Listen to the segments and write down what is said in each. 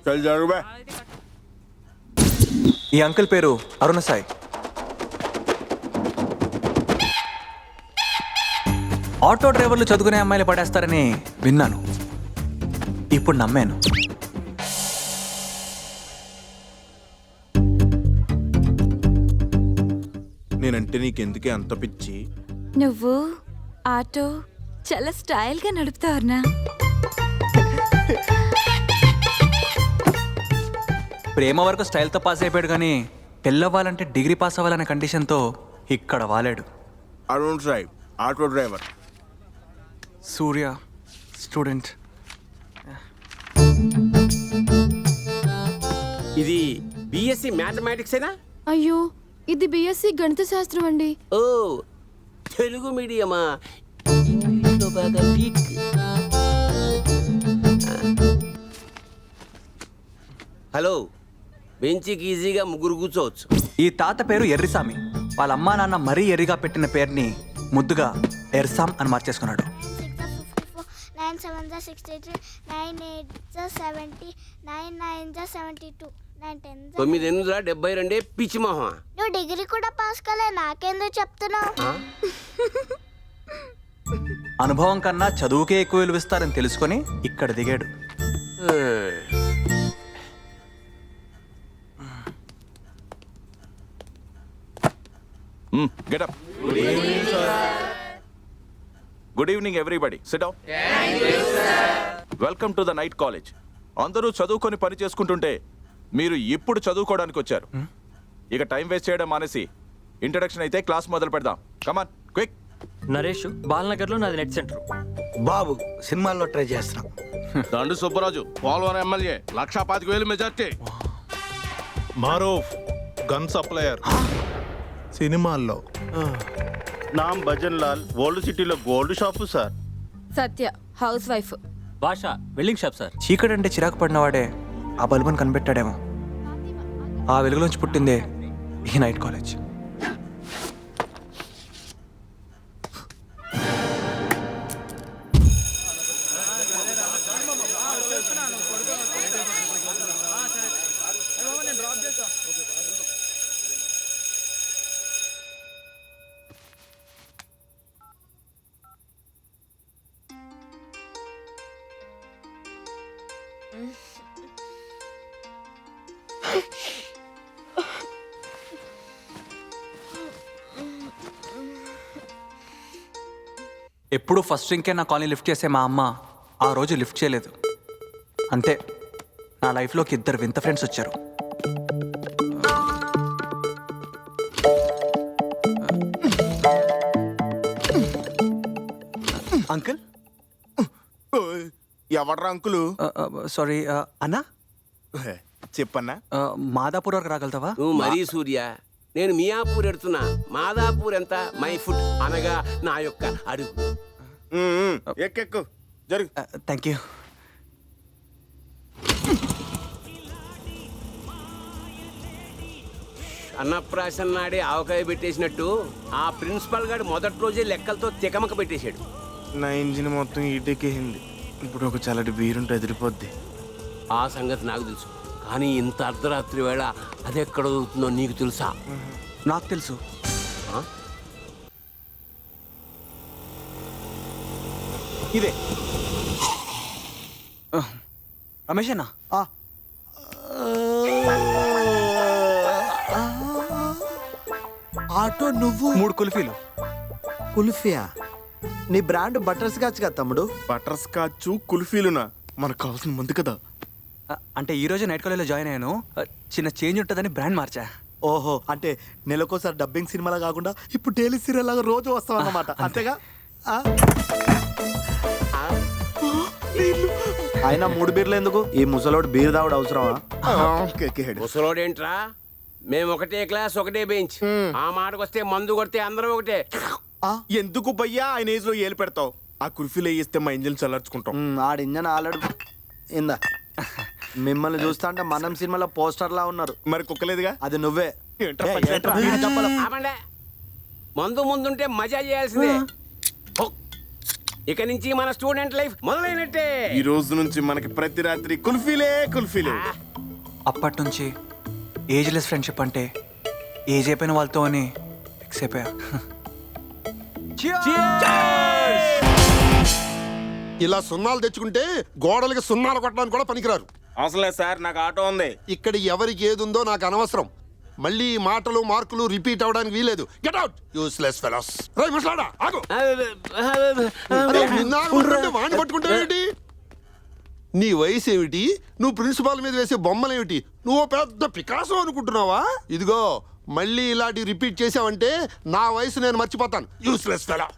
చల్ జరుగు బే. ఈ అంకుల్ పేరు అరుణ సాయి. ఆటో డ్రైవర్లు చదువుకునే అమ్మాయిలు పడేస్తారని విన్నాను, ఇప్పుడు నమ్మాను. నేనంటే నీకెందుకే అంత పిచ్చి? నువ్వు ఆటో చాలా స్టైల్గా నడుపుతావు అరుణా. ప్రేమ వరకు స్టైల్తో పాస్ అయిపోయాడు, కానీ పెళ్ళవ్వాలంటే డిగ్రీ పాస్ అవ్వాలనే కండిషన్తో ఇక్కడ వాలాడు. Arun Sai auto driver. Surya student. ఇది బిఎస్సి మ్యాథమెటిక్సేనా? అయ్యో, ఇది బిఎస్సి గణిత శాస్త్రం అండి. ఓ, తెలుగు మీడియమా? ఇంగ్లీష్లో బాగా వీక్. హలో, బెంచికి ఈజీగా ముగ్గురు కూర్చోవచ్చు. ఈ తాత పేరు ఎర్రిసామి. వాళ్ళ అమ్మా నాన్న మరీ ఎర్రిగా పెట్టిన పేరుని ముద్దుగా ఎర్సామ్ అని మార్చేసుకున్నాడు. 9 7 63, 9 8 70, 9 9 72, 9 10. 9 8 72 పిచ్చి మొహం. నువ్వు డిగ్రీ కూడా పాస్ కాలే, నాకెందుకు చెప్తున్నావు? అనుభవం కన్నా చదువుకే ఎక్కువ విలువిస్తారని తెలుసుకొని ఇక్కడ దిగాడు. Get up. Good evening, everybody. Sit down. Welcome to the night college. అందరూ చదువుకొని పని చేసుకుంటుంటే మీరు ఇప్పుడు చదువుకోవడానికి వచ్చారు. ఇక టైం వేస్ట్ చేయడం మానేసి ఇంట్రడక్షన్ అయితే క్లాస్ మొదలు పెడదాం. Come on quick. నరేష్, బాలనగర్లో నాది నెట్ సెంటర్. బాబు సినిమాల్లో ట్రై చేస్తున్నాం. దండు Subbaraju Polavaram MLA 1,25,000 majority. Maroof gun supplier సినిమాల్లో. నామ్ భజన్ లాల్ ఓల్డ్ సిటీలో గోల్డ్ షాపు సార్. సత్య హౌస్ వైఫ్. భాష వెల్డింగ్ షాప్ సార్. చీకటి అంటే చిరాకు పడినవాడే ఆ బల్బుని కనిపెట్టాడేమో. ఆ వెలుగులోంచి పుట్టిందే ఈ నైట్ కాలేజ్. ఎప్పుడు ఫస్ట్ డ్రింకే నా కాలనీ లిఫ్ట్ చేసే మా అమ్మ ఆ రోజు లిఫ్ట్ చేయలేదు. అంతే, నా లైఫ్లోకి ఇద్దరు వింత ఫ్రెండ్స్ వచ్చారు. అంకుల్. ఎవడ్రా అంకులు? సారీ అన్నా, చెప్పన్నా. మాదాపూర్ వరకు రాగలుగుతావా? నువ్వు మరీ సూర్య, నేను మియాపూర్ ఎడుతున్నా. మాదాపూర్ ఎంత? మై ఫుట్ అనగా నా యొక్క అడుగు. ఎక్కెక్కు జరుగు. Thank you. అన్నప్రాసన నాడే ఆవకాయ పెట్టేసినట్టు ఆ ప్రిన్సిపల్ గారు మొదటి రోజే లెక్కలతో తికమక పెట్టేశాడు. నా ఇంజిన్ మొత్తం ఈటెక్కేసింది. ఇప్పుడు ఒక చల్లటి బీరుంటే ఎదిరిపోద్ది. ఆ సంగతి నాకు తెలుసు, కానీ ఇంత అర్ధరాత్రి వేళ అది ఎక్కడ దొరుకుతుందో నీకు తెలుసా? నాకు తెలుసు. ఇదే రమేష్ అన్నా. ఆటో నువ్వు 3 కుల్ఫీలు. కుల్ఫియా? నీ బ్రాండ్ బటర్ స్కాచ్ కదా తమ్ముడు. బటర్ స్కాచ్ కుల్ఫీలునా? మనకు కావాల్సిన మంది కదా. అంటే ఈ రోజు నైట్ కాలేజ్లో జాయిన్ అయ్యాను. చిన్న చేంజ్ ఉంటుందని బ్రాండ్ మార్చా. ఓహో, అంటే నెలకోసారి డబ్బింగ్ సినిమాలా కాకుండా ఇప్పుడు డైలీ సీరియల్ లాగా రోజు వస్తావు అన్నమాట, అంతేగా? అయినా 3 బీర్లు ఎందుకు? ఈ ముసలోడు బీర్ తాగుడు అవసరమా? ముసలోడేంట్రా, మేము ఒకటే క్లాస్ ఒకటే బెంచ్. ఆ మాటకు వస్తే మందు కొడితే అందరం ఒకటే. ఎందుకు భయ్యా ఆయన ఏజ్ లో ఏలు పెడతావు? ఆ కుల్ఫీలు వేయిస్తే మా ఇంజిన్ చల్లార్చుకుంటాం. ఆడి ఇంజన్ ఆల్రెడీ ఇందా. మిమ్మల్ని చూస్తా అంటే మనం సినిమాలో పోస్టర్ లా ఉన్నారు. మరి కుక్కలేదుగా? అది నువ్వే. ఆపండి. మందు ముందుంటే మజా చేయాల్సిందే. ఇక నుంచి మన స్టూడెంట్ లైఫ్ మొదలైనట్టే. ఈ రోజు నుంచి మనకి ప్రతి రాత్రి కుల్ఫీలే కుల్ఫీలే. అప్పటి నుంచి ఏజ్లెస్ ఫ్రెండ్షిప్ అంటే ఏజ్ అయిపోయిన వాళ్ళతో అని ఫిక్స్ అయిపోయా. ఇలా సున్నాలు తెచ్చుకుంటే గోడలకి సున్నాలు కొట్టడానికి కూడా పనికిరారు. అవసరం లేదు సార్, నాకు ఆటో ఉంది. ఇక్కడ ఎవరికి ఏది ఉందో నాకు అనవసరం. మళ్ళీ ఈ మాటలు మార్కులు రిపీట్ అవడానికి వీలేదు. Get out useless fellows. రేయ్ ముసలాడా ఆగు. అరే, నిన్ను ఆగమంటుంటే వాడిని పట్టుకుంటావేమిటి? నీ వయసు ఏమిటి? నువ్వు ప్రిన్సిపాల్ మీద వేసే బొమ్మలేమిటి? నువ్వు పెద్ద పికాసో అనుకుంటున్నావా? ఇదిగో మళ్ళీ ఇలాంటి రిపీట్ చేసావంటే నా వయసు నేను మర్చిపోతాను. Useless fellow.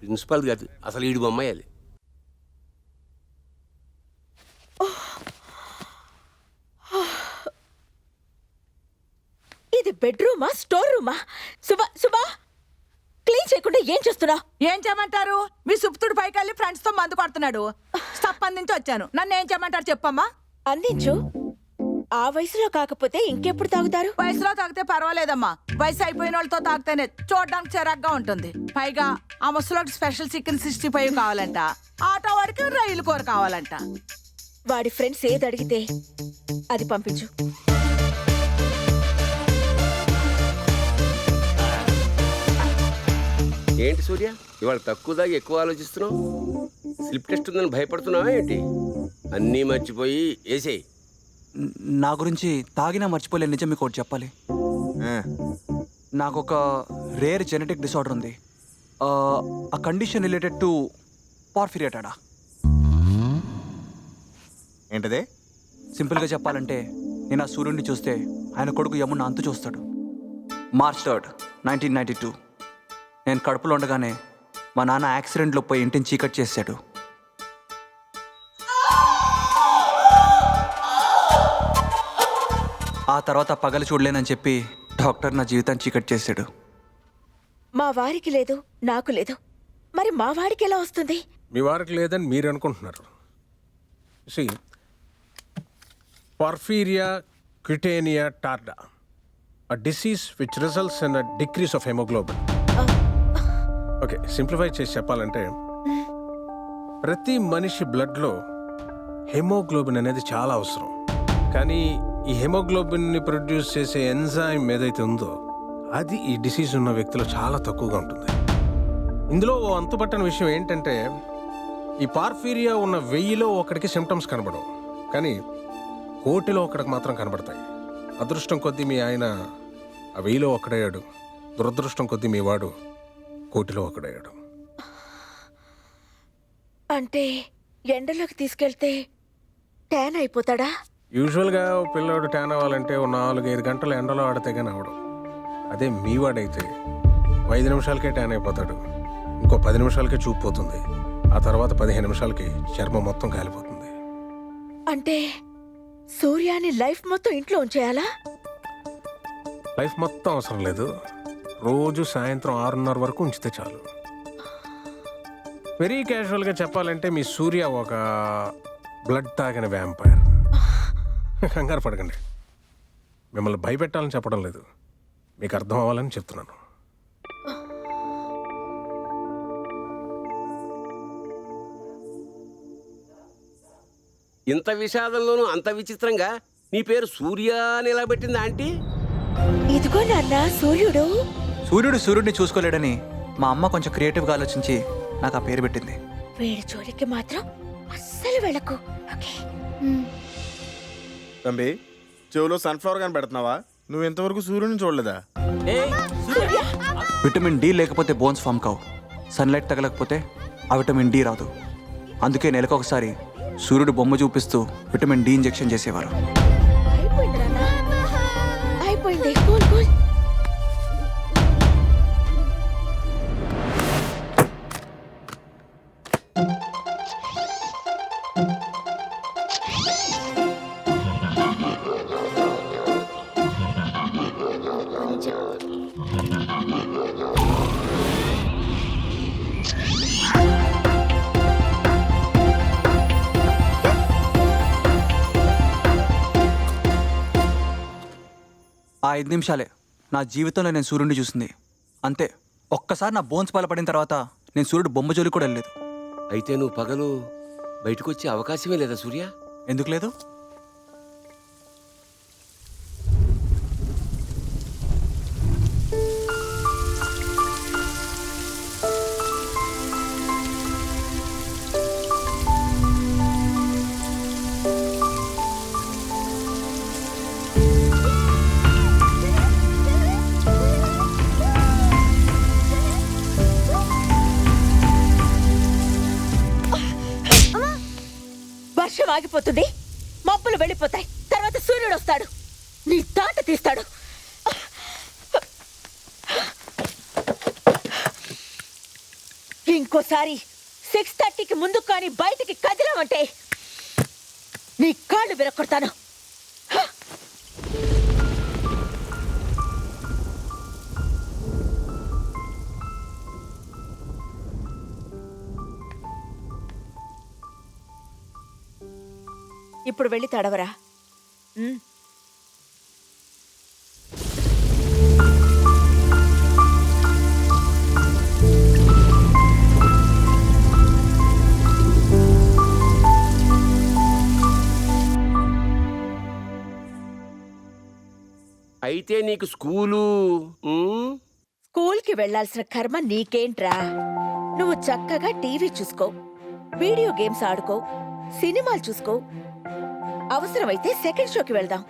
ప్రిన్సిపల్ కాదు, అసలు ఈడు బొమ్మాయి అది. ఇది బెడ్రూమా స్టోర్ రూమా? సుబా క్లీన్ చేయకుండా ఏం చేస్తున్నావు? ఏం చేయమంటారు? మీ సుప్తుడు పైకి వెళ్ళి ఫ్రెండ్స్ తో మందు కొడుతున్నాడు. స్టప్ వచ్చాను. నన్ను ఏం చేయమంటారు చెప్పమ్మా? అందించు. ఆ వయసులో కాకపోతే ఇంకెప్పుడు తాగుతారు? వయసులో తాగితే పర్వాలేదమ్మా. వయసు అయిపోయిన వాళ్ళతో తాగితేనే చూడడానికి చిరాగ్గా ఉంటుంది. పైగా ఆ ముసలోకి స్పెషల్ చికెన్ 65 కావాలంట. ఆటో వాడికి రైలు కూర కావాలంట. వాడి ఫ్రెండ్స్ ఏది అడిగితే అది పంపించు. ఏంటి సూర్య, ఇవాళ తక్కువ దాకా ఎక్కువ ఆలోచిస్తున్నావు? స్లిప్ టెస్ట్ ఉందని భయపడుతున్నావా ఏంటి? అన్నీ మర్చిపోయి వేసేయి. నా గురించి తాగినా మర్చిపోలే నిజం మీకు ఒకటి చెప్పాలి. నాకు ఒక రేర్ జెనెటిక్ డిసార్డర్ ఉంది. ఆ కండిషన్ రిలేటెడ్ టు పార్ఫిరియాటా. ఏంటదే? సింపుల్గా చెప్పాలంటే నేను ఆ సూర్యుడిని చూస్తే ఆయన కొడుకు యమున అంతు చూస్తాడు. March 3, 1992 నేను కడుపులో ఉండగానే మా నాన్న యాక్సిడెంట్లో పోయి ఇంటిని చీకటి చేశాడు. ఆ తర్వాత పగలు చూడలేనని చెప్పి డాక్టర్ నా జీవితాన్ని చీకటి చేశాడు. మా వారికి లేదు, నాకు లేదు. మరి మా వాడికి ఎలా వస్తుంది? మీ వారికి లేదని మీరు అనుకుంటున్నారు. Porphyria cutanea tarda, a disease which results in a decrease of hemoglobin. Okay, simplify చేసి చెప్పాలంటే ప్రతి మనిషి బ్లడ్లో హెమోగ్లోబిన్ అనేది చాలా అవసరం. కానీ ఈ హెమోగ్లోబిన్ని ప్రొడ్యూస్ చేసే ఎంజైమ్ ఏదైతే ఉందో అది ఈ డిసీజ్ ఉన్న వ్యక్తిలో చాలా తక్కువగా ఉంటుంది. ఇందులో ఓ అంతుపట్టని విషయం ఏంటంటే ఈ పార్ఫీరియా ఉన్న 1000లో ఒకడికి సిమ్టమ్స్ కనబడవు, కానీ 1,000,000లో ఒకడికి మాత్రం కనబడతాయి. అదృష్టం కొద్దీ మీ ఆయన ఆ 1000లో ఒకడయ్యాడు. దురదృష్టం కొద్దీ మీ వాడు 1,000,000లో ఒకడయ్యాడు. అంటే ఎండలోకి తీసుకెళ్తే ట్యాన్ అయిపోతాడా? యూజువల్గా పిల్లోడు ట్యాన్ అవ్వాలంటే ఓ 4-5 గంటలు ఎండలో ఆడితే కానీ అవడం. అదే మీ వాడైతే 5 నిమిషాలకే ట్యాన్ అయిపోతాడు. ఇంకో 10 నిమిషాలకే చూపు పోతుంది. ఆ తర్వాత 15 నిమిషాలకి చర్మం మొత్తం కాలిపోతుంది. అంటే సూర్యాని లైఫ్ మొత్తం ఇంట్లో ఉంచేయాలా? లైఫ్ మొత్తం అవసరం లేదు. రోజు సాయంత్రం 6:30 వరకు ఉంచితే చాలు. వెరీ క్యాజువల్గా చెప్పాలంటే మీ సూర్య ఒక బ్లడ్ తాగిన వ్యాంపైర్. కంగారు పడకండి, మిమ్మల్ని భయపెట్టాలని చెప్పడం లేదు, మీకు అర్థం అవ్వాలని చెప్తున్నాను. ఇంత విషాదంలోనూ అంత విచిత్రంగా నీ పేరు సూర్య అని ఎలా పెట్టింది ఆంటీ? ఇదిగో నాన్న సూర్యుడు. సూర్యుడిని చూసుకోలేడని మా అమ్మ కొంచెం క్రియేటివ్గా ఆలోచించి నాకు ఆ పేరు పెట్టింది. వీడి జోలికి మాత్రం అస్సలు వెళ్ళకు. ఓకే. తంబి, చెవులో సన్ఫ్లవర్ కానీ పెడుతున్నావా? నువ్వు ఇంతవరకు సూర్యుని చూడలేదా? విటమిన్ డి లేకపోతే బోన్స్ ఫామ్ కావు. సన్లైట్ తగలకపోతే ఆ విటమిన్ డి రాదు. అందుకే నెలకొకసారి సూర్యుడు బొమ్మ చూపిస్తూ విటమిన్ డి ఇంజెక్షన్ చేసేవారు. అయిపోయింది నాన్న, అయిపోయింది. Cool cool. ఆ 5 నిమిషాలే నా జీవితంలో నేను సూర్యుడిని చూసింది. అంతే. ఒక్కసారి నా బోన్స్ బలపడిన తర్వాత నేను సూర్యుడు బొమ్మ జోలికి కూడా వెళ్ళలేదు. అయితే నువ్వు పగలు బయటకు వచ్చే అవకాశమే లేదా సూర్య? ఎందుకు లేదు? వర్షం ఆగిపోతుంది, మబ్బులు వెళ్ళిపోతాయి, తర్వాత సూర్యుడు వస్తాడు, నీ తాట తీస్తాడు. ఇంకోసారి 6:30కి ముందు కానీ బయటికి కదిలామంటే నీ కాళ్ళు విరక్కొడతాను. ఇప్పుడు వెళ్ళి తడవరా. అయితే నీకు స్కూలు స్కూల్కి వెళ్లాల్సిన కర్మ నీకేంట్రా? నువ్వు చక్కగా టీవీ చూసుకో, వీడియో గేమ్స్ ఆడుకో, సినిమాలు చూసుకో, అవసరమైతే సెకండ్ షోకి వెళ్దాం.